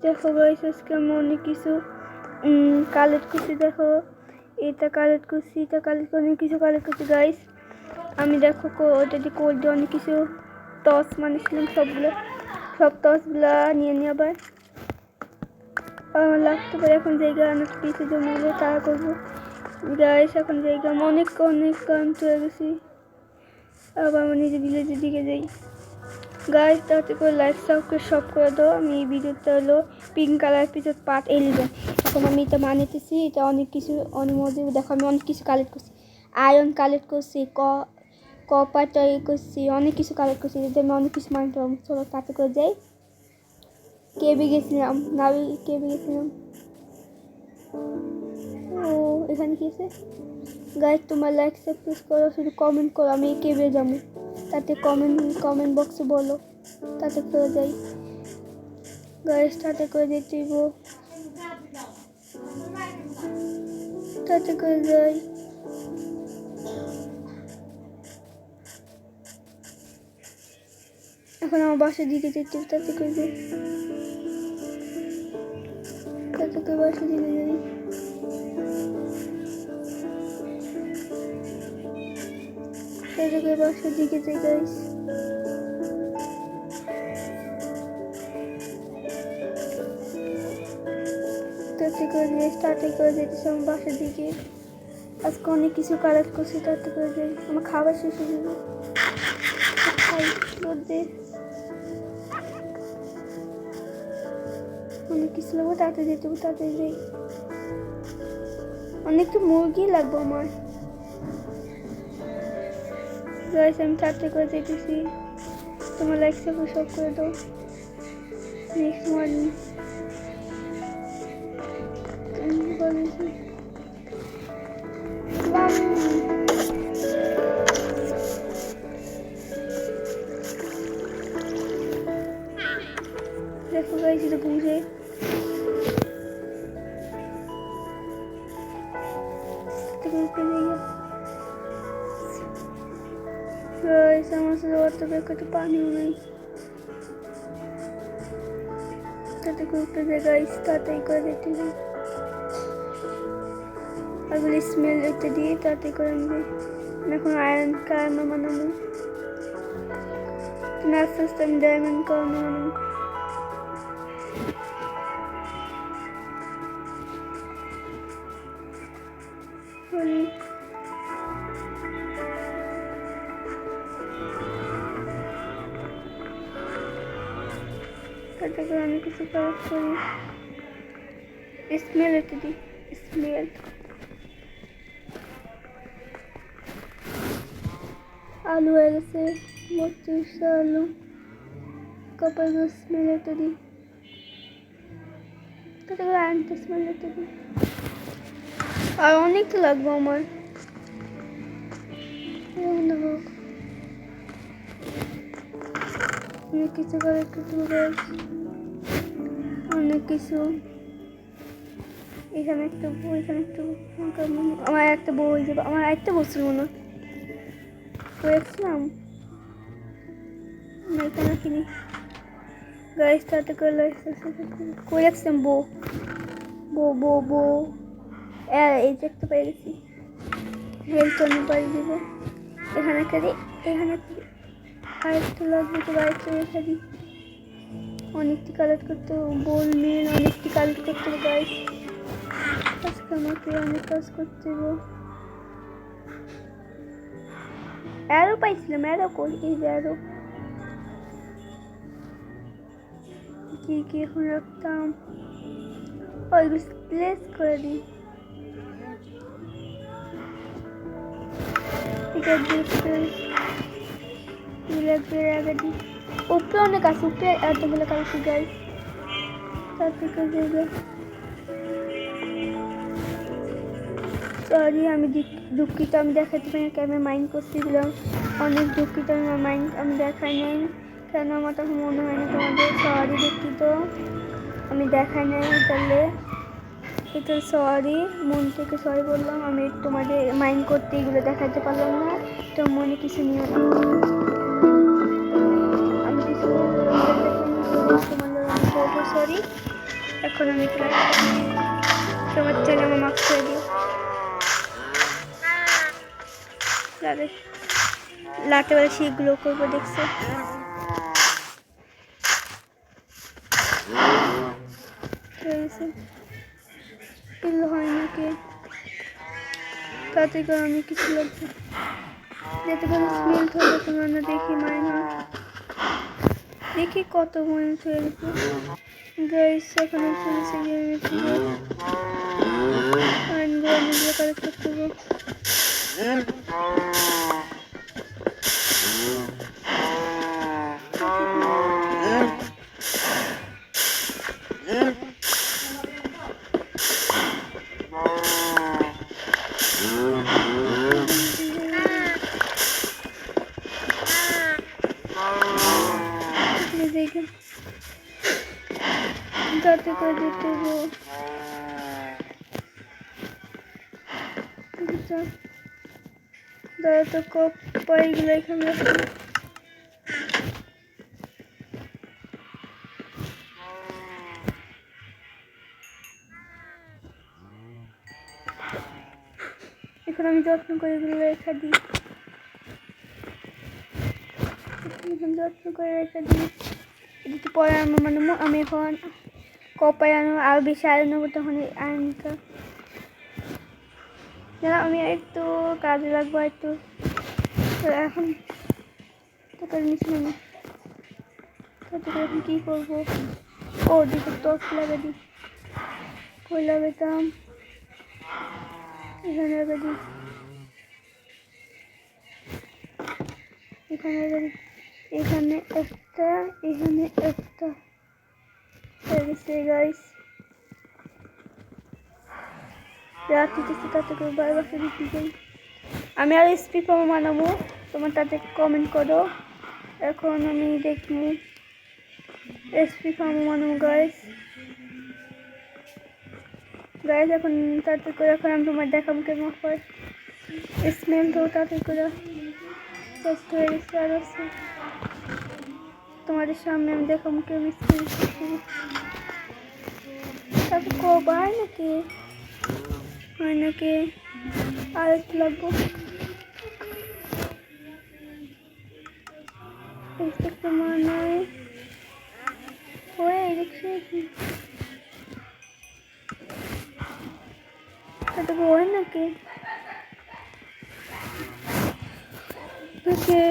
দেখো গাইস আজকে আমি অনেক কিছু কালেক্ট করছি। দেখো এটা কালেক্ট করছি, এটা কালেক্ট করে অনেক কিছু কালেক্ট করছি গাইস। আমি দেখো ওটা দিয়ে কোড দিয়ে অনেক কিছু টস মানেছিলাম, সব টসগুলা নিয়ে আবার আমার লাগতে পারে। এখন জায়গা অনেক কিছু জমা হলে তারা করবো গাইস। এখন জায়গা আমি অনেক কারেন্ট হয়ে গেছি। আবার আমার নিজের ভিলেজের দিকে যাই গাইস। তাতে করে লাইক সাবস্ক্রাইব সব করে দাও। আমি এই ভিডিওটা হলো পিঙ্ক কালার এপিসোড পার্ট 11। এখন আমি এটা বানাইতেছি, এটা অনেক কিছু অনেক মধ্যে দেখো আমি অনেক কিছু কালেক্ট করছি। আয়রন কালেক্ট করছি, কপার তৈরি করছি, অনেক কিছু কালেক্ট করছি। যদি আমি অনেক কিছু মানতে পারবো, চলো তাতে করে যাই। কেবি গেছিলাম, কেবি গেছিলাম। ও এখানে কি আছে গাইস? তোমার লাইক সাবস্ক্রাইব করো, শুধু কমেন্ট করো, আমি কেবে যাবো। তাতে কমেন্ট বক্সে বলো, তাতে করে যাই গাইস। তাতে করে যেতে তাতে করে যাই। এখন আমার বাসার দিকে যেতে, তাতে করে যাই, তাতে করে বাসার দিকে যাই। তাতে করে বাসার দিকে যাই গাইস। তাতে করে যেতেছি আমার বাসার দিকে। আজকে অনেক কিছু কালেক্ট করছি, তাতে করে যাই। আমার খাবার শেষ হয়ে যাবে, খাই রোদে অনেক কিছু লাগবে, তাতে যেতে হবে, তাতে যাই। অনেকটা মুরগি লাগবে আমার গাইস। আমি তাতে করে যেতেছি, তোমার লাইক সাবস্ক্রাইব সব করে দাও। নেক্সট মর্নিং দেখো গাইস, এটা বুঝে গাইস আমার সাথে অত বেকার পানিও নেই। তাতে করতে যায় গাইস, তাতেই করে দিতে যাই। আগুলো স্মেল দিতে দিয়ে তাতে করে আমি এখন আয়রন কারণে বানাবো, আস্তে আস্তে আমি ডায়মন্ড কারণে বানাবো। তাতে করে আমি কিছু কালেক্ট করি, স্মেল দিতে দিই। স্মেল আলু হয়ে গেছে 32 আলু। কপাল স্মেল দিতে দিই, তাতে করে আয়রনটা স্মেল দিতে দিই। আর অনেক তো লাগবে আমার, অনেক কিছু কালেক্ট করতে হবে, অনেক কিছু। এখানে একটা বই, এখানে একটা আমার একটা বই হয়ে যাবে। আমার একটা বছর মনে করেছিলাম না, এখানে কিনি গাইস। তাতে করে রাখছিলাম বউ বউ বউ বউ এই যে একটা পেয়ে গেছি। হেলথ অনেক বাড়ি দিব। এখানে একটা দিই, এখানে একটা দিই। আর একটু লাগবে তো বাড়িতে রেখে দিই। অনেকটি কালেক্ট করতে বল মেন, অনেকটি কালেক্ট করতে হবে গাইস। আজকে আমাকে অনেক কাজ করতে হবে। অ্যারো পাইছিলাম, অ্যারো কই? এই যে অ্যারো কি এখন রাখতাম, ওইগুলো প্লেস করে দিই। আগে দিই। উপরে অনেক আছে, উপরে এতগুলো কালেক্ট গাইস। তার থেকে সরি আমি দুঃখিত, আমি দেখাতে পারি না। আমি মাইন্ড করতেছিলাম, অনেক দুঃখিত। আমি দেখাই নাই কেন, আমার তখন মনে হয় না তোমাদের। সরি দুঃখিত, আমি দেখাই নাই। তাহলে এটা সরি, মন থেকে সরি বললাম। আমি তোমাদের মাইন্ড করতে এগুলো দেখাতে পারলাম না, তো মনে কিছু নিও না। আমি কিছু তোমাদের সরি। এখন আমি তোমার ছেলে আমার মাছ করে দিও লাটে বেলা সেগুলো করবো দেখছো এগুলো হয় নাকি তাতে করে আমি কিছু লাগবে যাতে করে স্মেল থাকবে তোমার না দেখি মাইনাস দেখি কত মাইনাস হয়ে গেছে গাইস এখন চলেছে আইনগুলো নিজে কালেক্ট করতে হবে যাতে করে দিতে হবে দাদা তো কপ পাইগুলো এখানে এখন আমি যত্ন করে এগুলো রেখে দিই যত্ন করে রেখে দিই যদি পরে মানে আমি এখন কপাই আনো আরও বেশি আয়রন নেবো তখন এই আয়রনটা যেন আমি একটু কাজে লাগবো একটু এখন তারপরে নিচ্ছি আমি তারপরে এখন কী করবো ও দিকে টর্চ লাগা দিই কই লাগাতাম এখানে লাগা দিই এখানে লাগা দিই এখানে একটা এখানে একটা হয়ে গেছে গাইস রাত্রিতে তাতে করে বারবারটা দিতে যাই আমি আর স্পিকার বানাবো তোমার তাতে কমেন্ট করো এখন আমি দেখবো স্পিকার বানাবো গাইস এখন তাতে করে এখন আমি তোমার দেখাবো কেমন হয় স্মেল তো তাতে করে টেস্ট হয়ে গেছে আর আছে তোমাদের সামনে আমি দেখাবো কেমন স্মেল তারপর কবাই নাকি হয় নাকি আর একটু লাগবো মানে হয়ে দেখছি এটা হয় নাকি ওকে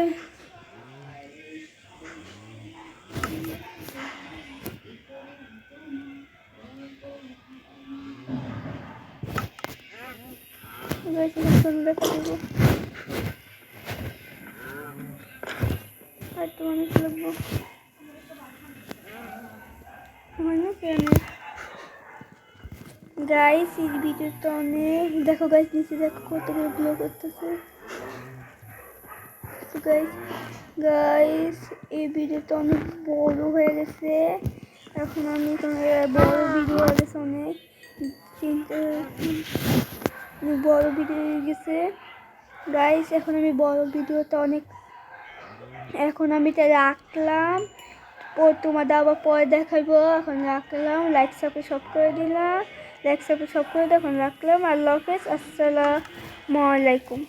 দেখা দেবো আর তো অনেক লাগবো মানে কেন গাইস এই ভিডিওটা অনেক দেখো গাইস নিচে দেখো কতগুলো গ্লো করতেছে গাইস এই ভিডিওটা অনেক বড় হয়ে গেছে এখন আমি বড় ভিডিও হয়ে গেছে অনেক বড় ভিডিও হয়ে গেছে গাইস এখন আমি বড় ভিডিওটা অনেক এখন আমি এটা রাখলাম তোমাদের আবার পরে দেখাবো এখন রাখলাম লাইক সাবস্ক্রাইব করে দিলাম লাইক সাবস্ক্রাইব করে এখন রাখলাম আল্লাহ হাফেজ আসসালামু আলাইকুম